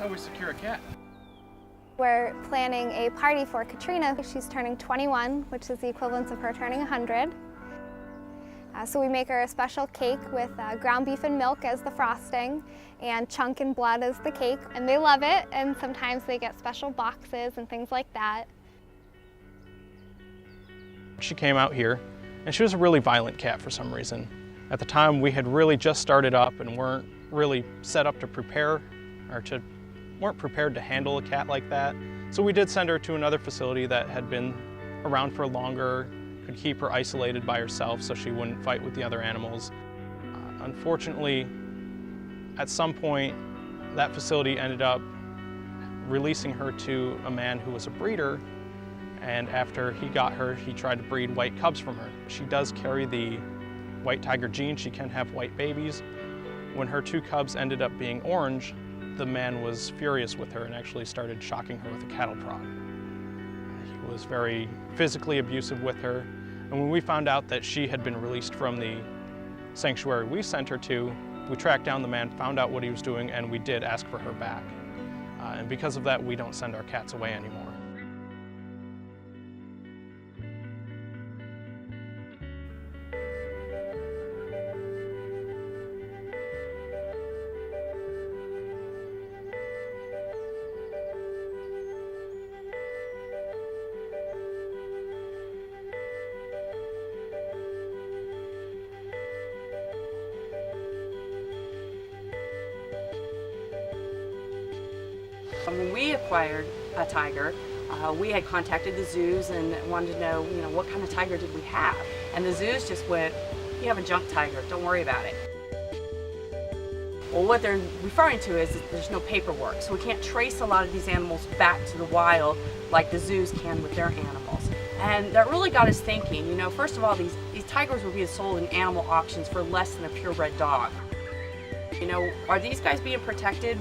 how we secure a cat. We're planning a party for Katrina. She's turning 21, which is the equivalent of her turning 100. So we make her a special cake with ground beef and milk as the frosting and chunk and blood as the cake. And they love it, and sometimes they get special boxes and things like that. She came out here, and she was a really violent cat for some reason. At the time, we had really just started up and weren't really set up to prepare, or weren't prepared to handle a cat like that. So we did send her to another facility that had been around for longer, could keep her isolated by herself so she wouldn't fight with the other animals. Unfortunately, at some point, that facility ended up releasing her to a man who was a breeder, and after he got her, he tried to breed white cubs from her. She does carry the white tiger gene. She can have white babies. When her 2 cubs ended up being orange, the man was furious with her and actually started shocking her with a cattle prod. He was very physically abusive with her, and when we found out that she had been released from the sanctuary we sent her to, we tracked down the man, found out what he was doing, and we did ask for her back. And because of that, we don't send our cats away anymore. When we acquired a tiger, we had contacted the zoos and wanted to know, what kind of tiger did we have? And the zoos just went, you have a junk tiger, don't worry about it. Well, what they're referring to is that there's no paperwork, so we can't trace a lot of these animals back to the wild like the zoos can with their animals. And that really got us thinking, first of all, these tigers were being sold in animal auctions for less than a purebred dog. Are these guys being protected?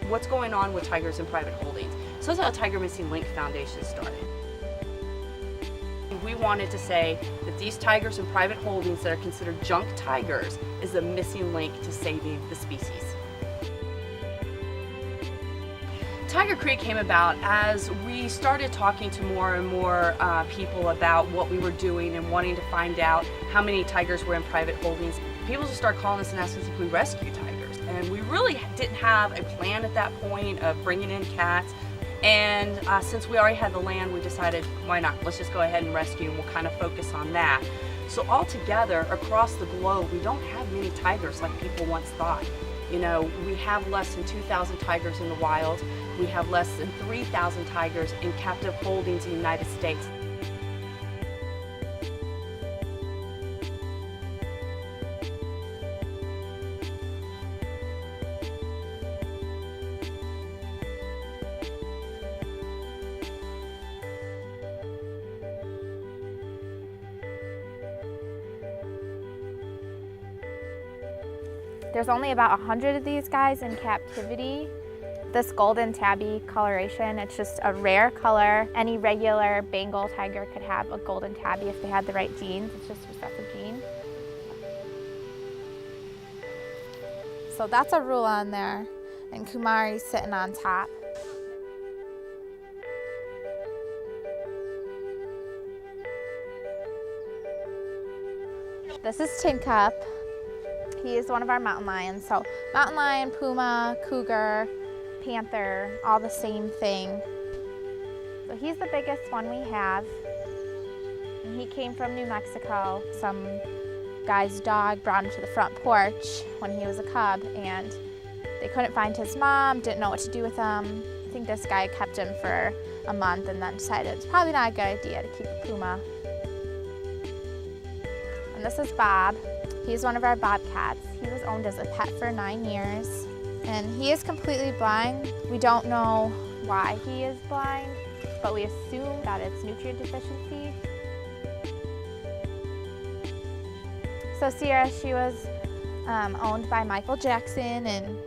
What's going on with tigers in private holdings? So that's how Tiger Missing Link Foundation started. We wanted to say that these tigers in private holdings that are considered junk tigers is the missing link to saving the species. Tiger Creek came about as we started talking to more and more people about what we were doing and wanting to find out how many tigers were in private holdings. People just started calling us and asking us if we rescue tigers. And we really didn't have a plan at that point of bringing in cats. And since we already had the land, we decided, why not? Let's just go ahead and rescue, and we'll kind of focus on that. So altogether, across the globe, we don't have many tigers like people once thought. We have less than 2,000 tigers in the wild. We have less than 3,000 tigers in captive holdings in the United States. There's only about 100 of these guys in captivity. This golden tabby coloration, it's just a rare color. Any regular Bengal tiger could have a golden tabby if they had the right genes. It's just a recessive gene. So that's a rule on there, and Kumari's sitting on top. This is Tin Cup. He is one of our mountain lions. So mountain lion, puma, cougar, panther, all the same thing. So he's the biggest one we have. And he came from New Mexico. Some guy's dog brought him to the front porch when he was a cub, and they couldn't find his mom, didn't know what to do with him. I think this guy kept him for a month and then decided it's probably not a good idea to keep a puma. And this is Bob. He's one of our bobcats. He was owned as a pet for 9 years, and he is completely blind. We don't know why he is blind, but we assume that it's nutrient deficiency. So Sierra, she was owned by Michael Jackson, and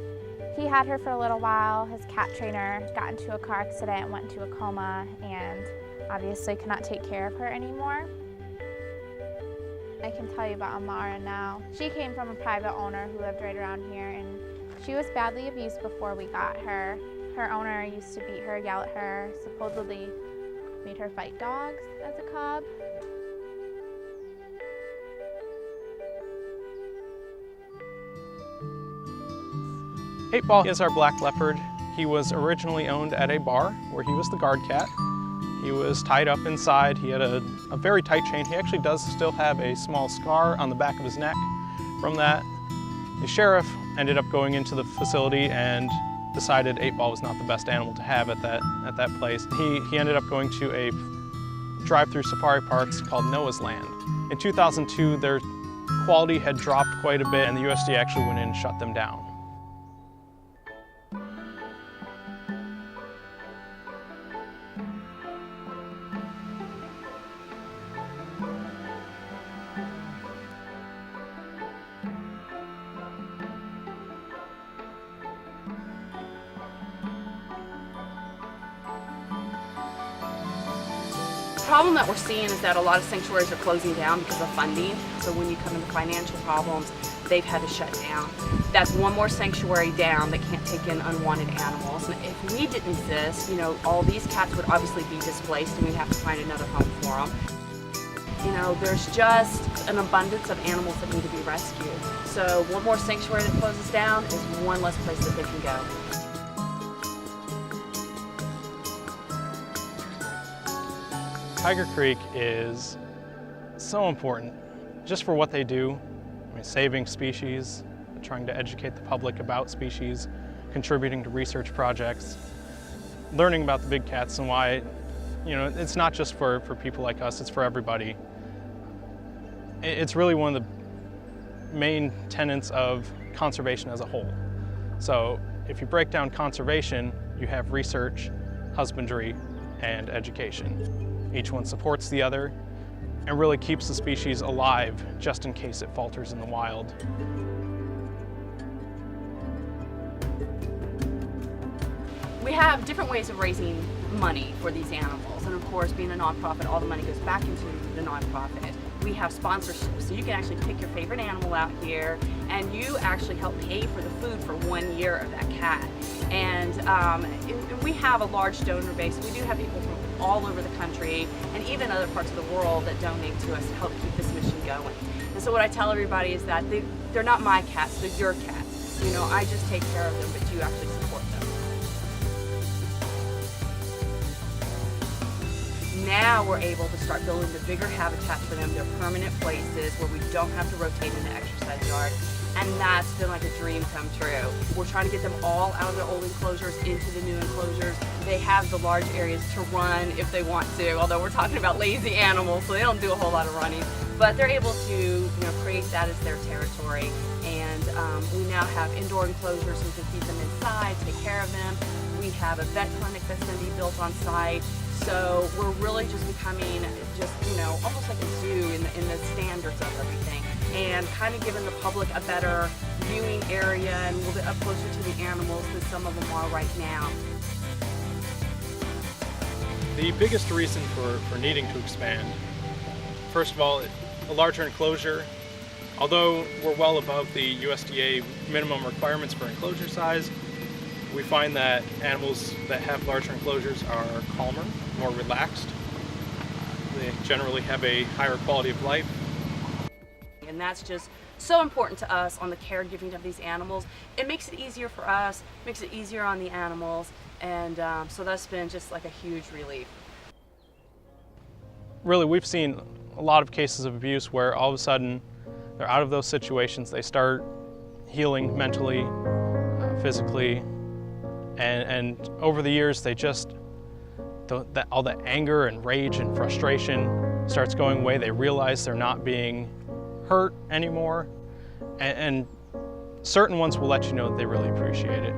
he had her for a little while. His cat trainer got into a car accident and went into a coma, and obviously could not take care of her anymore. I can tell you about Amara now. She came from a private owner who lived right around here, and she was badly abused before we got her. Her owner used to beat her, yell at her, supposedly made her fight dogs as a cub. Eight Ball is our black leopard. He was originally owned at a bar where he was the guard cat. He was tied up inside. He had a very tight chain. He actually does still have a small scar on the back of his neck from that. The sheriff ended up going into the facility and decided 8 Ball was not the best animal to have at that place. He ended up going to a drive-through safari parks called Noah's Land. In 2002, their quality had dropped quite a bit, and the USDA actually went in and shut them down. The problem that we're seeing is that a lot of sanctuaries are closing down because of funding. So when you come into financial problems, they've had to shut down. That's one more sanctuary down that can't take in unwanted animals. And if we didn't exist, all these cats would obviously be displaced and we'd have to find another home for them. There's just an abundance of animals that need to be rescued. So one more sanctuary that closes down is one less place that they can go. Tiger Creek is so important just for what they do. Saving species, trying to educate the public about species, contributing to research projects, learning about the big cats and why, it's not just for people like us, it's for everybody. It's really one of the main tenets of conservation as a whole. So if you break down conservation, you have research, husbandry, and education. Each one supports the other and really keeps the species alive just in case it falters in the wild. We have different ways of raising money for these animals, and of course, being a nonprofit, all the money goes back into the nonprofit. We have sponsorships, so you can actually pick your favorite animal out here, and you actually help pay for the food for 1 year of that cat. And we have a large donor base. We do have people from all over the country and even other parts of the world that donate to us to help keep this mission going. And so what I tell everybody is that they're not my cats, they're your cats. I just take care of them, but you actually support them. Now we're able to start building the bigger habitats for them. They're permanent places where we don't have to rotate in the exercise yard. And that's been like a dream come true. We're trying to get them all out of their old enclosures into the new enclosures. They have the large areas to run if they want to, although we're talking about lazy animals, so they don't do a whole lot of running. But they're able to create that as their territory. And we now have indoor enclosures so we can keep them inside, take care of them. We have a vet clinic that's going to be built on site. So we're really just becoming almost like a zoo in the standards of everything, and kind of giving the public a better viewing area and a little bit up closer to the animals than some of them are right now. The biggest reason for needing to expand, first of all, a larger enclosure. Although we're well above the USDA minimum requirements for enclosure size, we find that animals that have larger enclosures are calmer, more relaxed. They generally have a higher quality of life. And that's just so important to us on the caregiving of these animals. It makes it easier for us, makes it easier on the animals, and so that's been just like a huge relief. Really, we've seen a lot of cases of abuse where all of a sudden they're out of those situations, they start healing mentally, physically, and over the years they just, all the anger and rage and frustration starts going away. They realize they're not being hurt anymore, and certain ones will let you know that they really appreciate it.